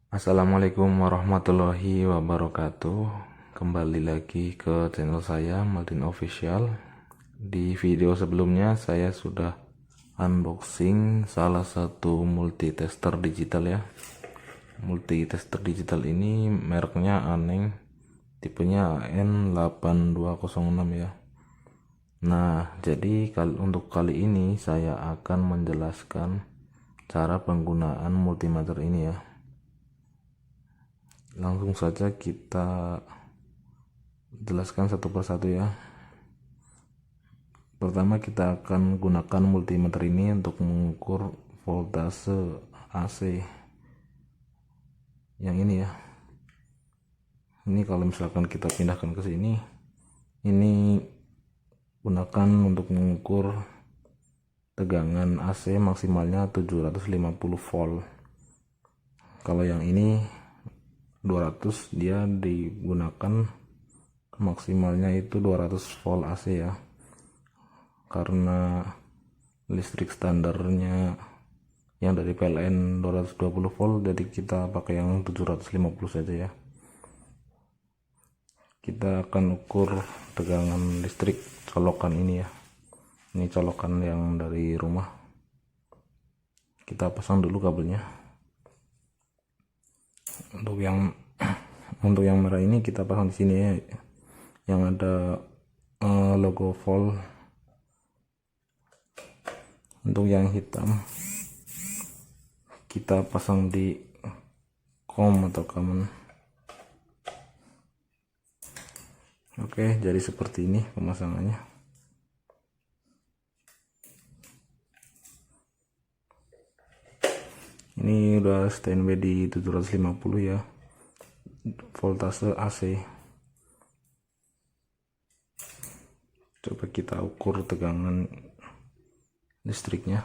Assalamualaikum warahmatullahi wabarakatuh. Kembali lagi ke channel saya Maldin Official. Di video sebelumnya saya sudah unboxing salah satu multitester digital ya. Multitester digital ini mereknya Aneng, tipenya N8206 ya. Nah, jadi untuk kali ini saya akan menjelaskan cara penggunaan multimeter ini ya. Langsung saja kita jelaskan satu persatu ya. Pertama kita akan gunakan multimeter ini untuk mengukur voltase AC yang ini ya. Ini kalau misalkan kita pindahkan ke sini, ini gunakan untuk mengukur tegangan AC maksimalnya 750 volt. Kalau yang ini 200, dia digunakan maksimalnya itu 200 volt AC ya, karena listrik standarnya yang dari PLN 220 volt, jadi kita pakai yang 750 saja ya. Kita akan ukur tegangan listrik colokan ini ya. Ini colokan yang dari rumah. Kita pasang dulu kabelnya. Untuk yang merah ini kita pasang di sini ya, yang ada logo volt. Untuk yang hitam kita pasang di COM atau common. Oke, jadi seperti ini pemasangannya. Ini udah standby di 750 ya, voltase AC. Coba kita ukur tegangan listriknya.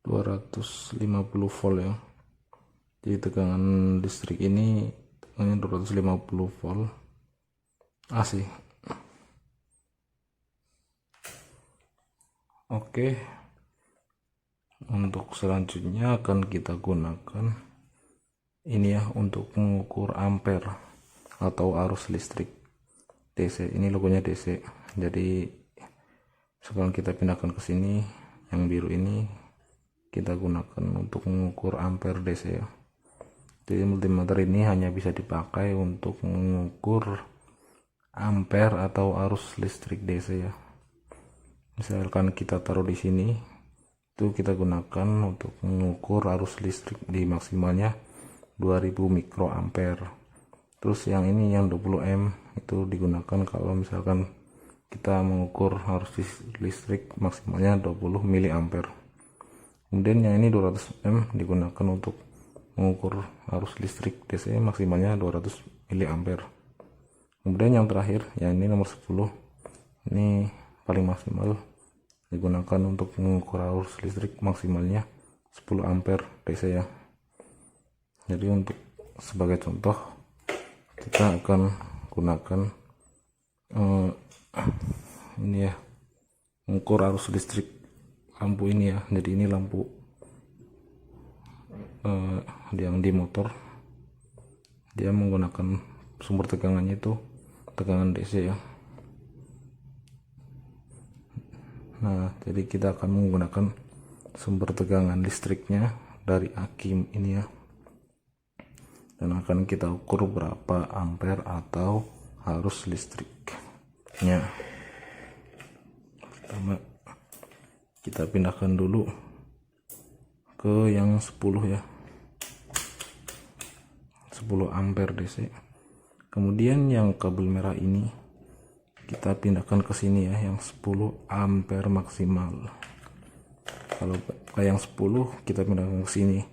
...250 volt ya. Jadi tegangan listrik ini tegangannya 250 volt AC. Oke, untuk selanjutnya akan kita gunakan ini ya, untuk mengukur ampere atau arus listrik DC. Ini logonya DC, jadi sekarang kita pindahkan ke sini, yang biru ini kita gunakan untuk mengukur ampere DC ya. Jadi multimeter ini hanya bisa dipakai untuk mengukur ampere atau arus listrik DC ya. Misalkan kita taruh di sini, itu kita gunakan untuk mengukur arus listrik di maksimalnya 2000 mikroampere. Terus yang ini yang 20 ohm itu digunakan kalau misalkan kita mengukur arus listrik maksimalnya 20 miliampere. Kemudian yang ini 200 ohm digunakan untuk mengukur arus listrik DC maksimalnya 200 miliampere. Kemudian yang terakhir, yang ini nomor 10, ini paling maksimal, digunakan untuk mengukur arus listrik maksimalnya 10 ampere DC ya. Jadi untuk sebagai contoh kita akan gunakan ini ya, mengukur arus listrik lampu ini ya. Jadi ini lampu yang di motor, dia menggunakan sumber tegangannya itu tegangan DC ya. Nah, jadi kita akan menggunakan sumber tegangan listriknya dari aki ini ya, dan akan kita ukur berapa ampere atau arus listriknya. Pertama kita pindahkan dulu ke yang 10 ya, 10 ampere DC. Kemudian yang kabel merah ini kita pindahkan ke sini ya, yang 10 ampere maksimal. Kalau kayak yang 10 kita pindahkan ke sini.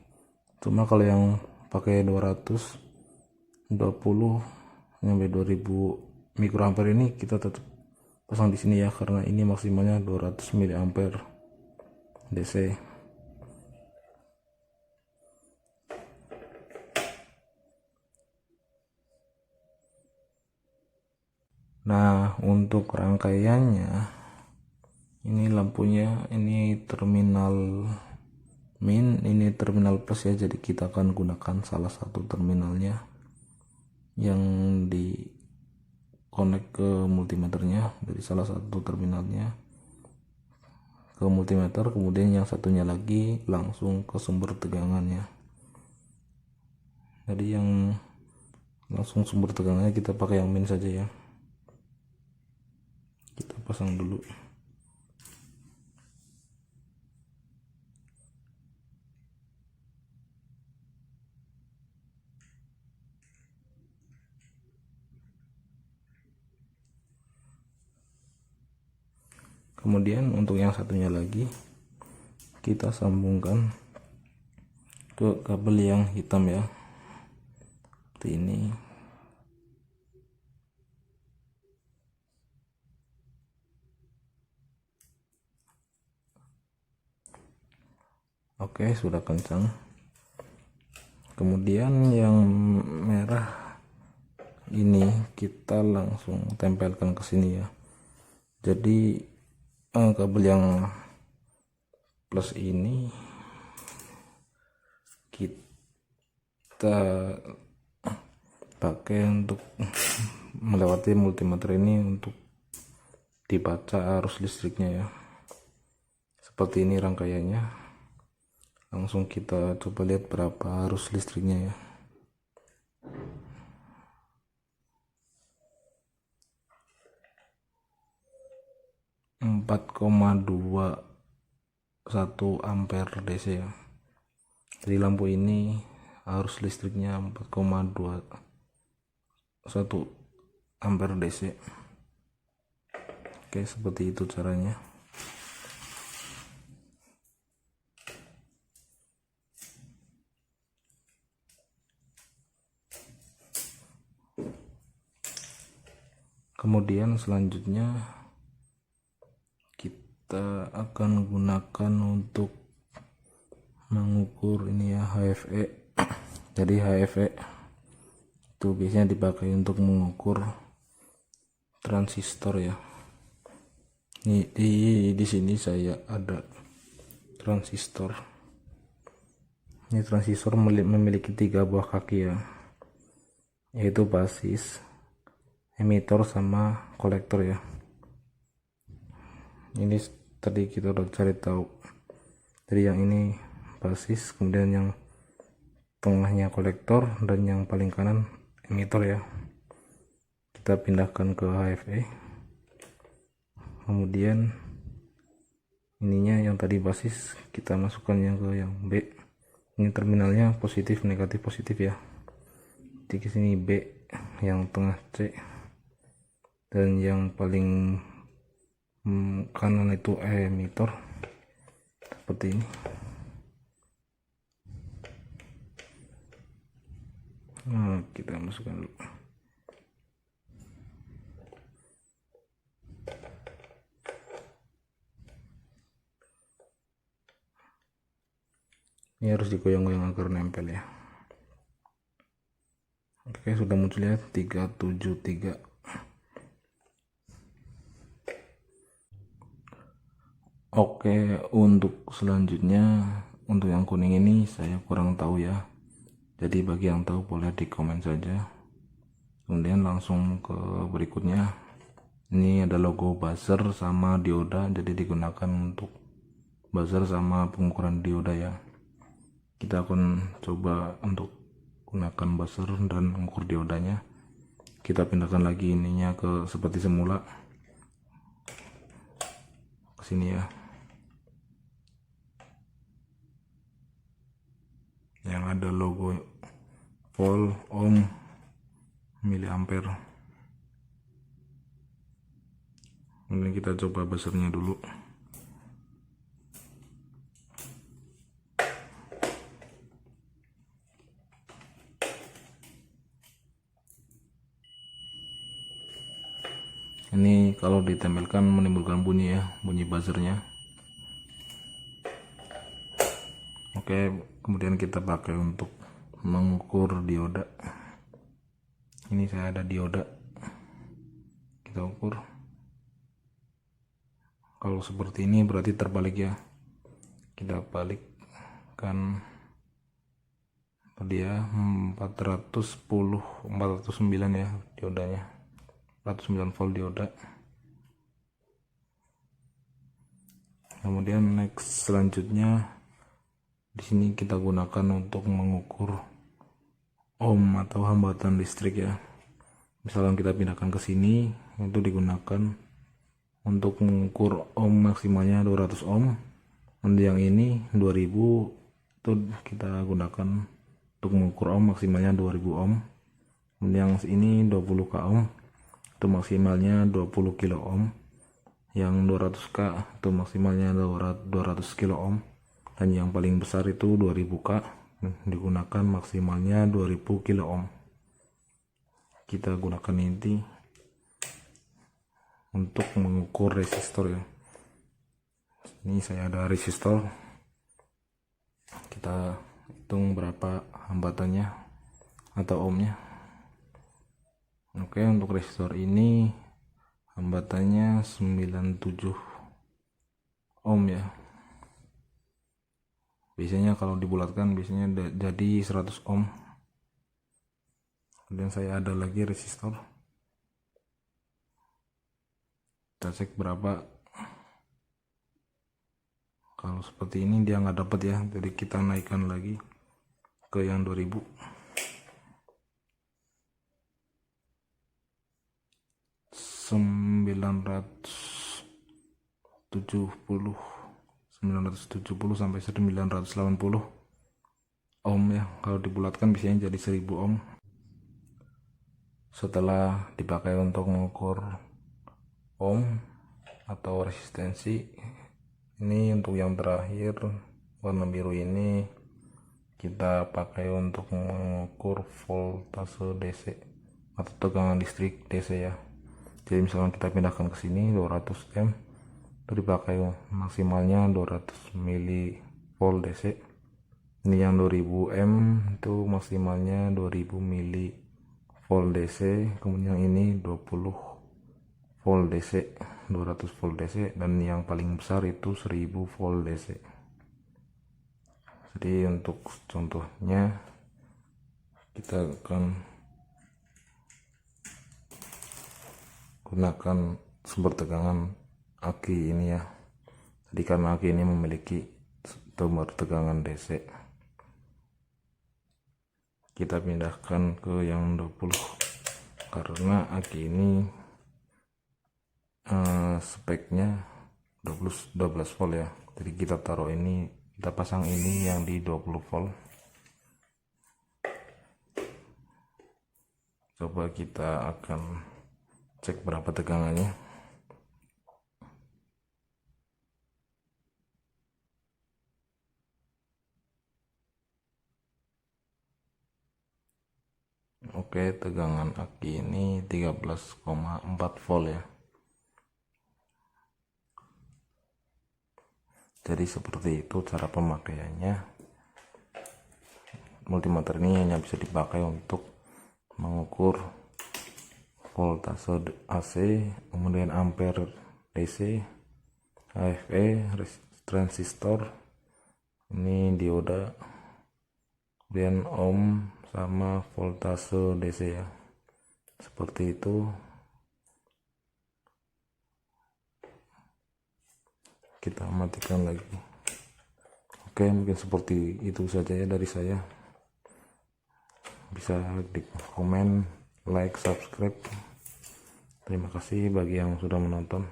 Cuma kalau yang pakai 220 sampai 2000 mikroampere ini kita tetap pasang di sini ya, karena ini maksimalnya 200 miliampere DC. Nah, untuk rangkaiannya, ini lampunya, ini terminal min, ini terminal plus ya, jadi kita akan gunakan salah satu terminalnya yang di connect ke multimeternya, dari salah satu terminalnya ke multimeter, kemudian yang satunya lagi langsung ke sumber tegangannya. Jadi yang langsung sumber tegangannya kita pakai yang min saja ya, kita pasang dulu. Kemudian untuk yang satunya lagi kita sambungkan ke kabel yang hitam ya, seperti ini. Oke, sudah kencang. Kemudian yang merah ini kita langsung tempelkan ke sini ya. Jadi kabel yang plus ini kita pakai untuk melewati multimeter ini untuk dibaca arus listriknya ya. Seperti ini rangkaiannya. Langsung kita coba lihat berapa arus listriknya ya. 4,21 ampere DC ya. Jadi lampu ini arus listriknya 4,21 ampere DC. Oke, seperti itu caranya. Kemudian selanjutnya kita akan gunakan untuk mengukur ini ya, HFE. Jadi HFE itu biasanya dipakai untuk mengukur transistor ya. Di sini saya ada transistor. Ini transistor memiliki 3 buah kaki ya, yaitu basis, emitor, sama kolektor ya. Ini tadi kita udah cari tahu. Jadi yang ini basis, kemudian yang tengahnya kolektor, dan yang paling kanan emitor ya. Kita pindahkan ke HFE. Kemudian ininya yang tadi basis kita masukkan yang ke yang B. Ini terminalnya positif, negatif, positif ya. Di sini B, yang tengah C, dan yang paling kanan itu emitor, seperti ini. Nah, kita masukkan dulu. Ini harus digoyang-goyang agar nempel ya. Oke, sudah muncul ya 373. Oke, untuk selanjutnya, untuk yang kuning ini saya kurang tahu ya. Jadi bagi yang tahu boleh di komen saja. Kemudian langsung ke berikutnya. Ini ada logo buzzer sama dioda, jadi digunakan untuk buzzer sama pengukuran dioda ya. Kita akan coba untuk gunakan buzzer dan mengukur diodanya. Kita pindahkan lagi ininya ke seperti semula, ke sini ya. Yang ada logo volt, ohm, miliampere. Kemudian kita coba buzzernya dulu. Ini kalau ditempelkan menimbulkan bunyi ya, bunyi buzzernya. Oke, kemudian kita pakai untuk mengukur dioda. Ini saya ada dioda, kita ukur. Kalau seperti ini berarti terbalik ya, kita balikkan dia 409 ya diodanya, 409 volt dioda. Kemudian next selanjutnya di sini kita gunakan untuk mengukur ohm atau hambatan listrik ya. Misalkan kita pindahkan ke sini, itu digunakan untuk mengukur ohm maksimalnya 200 ohm. Untuk yang ini 2000 itu kita gunakan untuk mengukur ohm maksimalnya 2000 ohm. Yang ini 20 k ohm itu maksimalnya 20 kilo ohm. Yang 200 k itu maksimalnya 200 kilo ohm. Dan yang paling besar itu 2000 k digunakan maksimalnya 2000 kilo ohm. Kita gunakan ini untuk mengukur resistor ya. Ini saya ada resistor, kita hitung berapa hambatannya atau ohmnya. Oke, untuk resistor ini hambatannya 97 ohm ya. Biasanya kalau dibulatkan biasanya jadi 100 ohm. Kemudian saya ada lagi resistor, kita cek berapa. Kalau seperti ini dia nggak dapat ya, jadi kita naikkan lagi ke yang 2000. 970 sampai 980 ohm ya. Kalau dibulatkan biasanya jadi 1000 ohm. Setelah dipakai untuk mengukur ohm atau resistensi, ini untuk yang terakhir warna biru ini kita pakai untuk mengukur voltase DC atau tegangan listrik DC ya. Jadi misalkan kita pindahkan ke sini 200 M itu dipakai maksimalnya 200 mV DC. Ini yang 2000 M itu maksimalnya 2000 mV DC. Kemudian yang ini 20 volt DC, 200 volt DC, dan yang paling besar itu 1000 volt DC. Jadi untuk contohnya kita akan gunakan sumber tegangan aki ini ya. Jadi karena aki ini memiliki sumber tegangan DC, kita pindahkan ke yang 20 karena aki ini speknya 12 volt ya. Jadi kita taruh ini, kita pasang ini yang di 20 volt. Coba kita akan cek berapa tegangannya. Oke, tegangan aki ini 13,4 volt ya. Jadi seperti itu cara pemakaiannya. Multimeter ini hanya bisa dipakai untuk mengukur voltase AC, kemudian ampere DC, AFE, transistor, ini dioda, kemudian ohm sama voltase DC ya. Seperti itu. Kita matikan lagi. Oke, mungkin seperti itu saja ya dari saya. Bisa di komen, like, subscribe. Terima kasih bagi yang sudah menonton.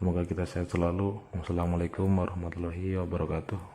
Semoga kita sehat selalu. Wassalamualaikum warahmatullahi wabarakatuh.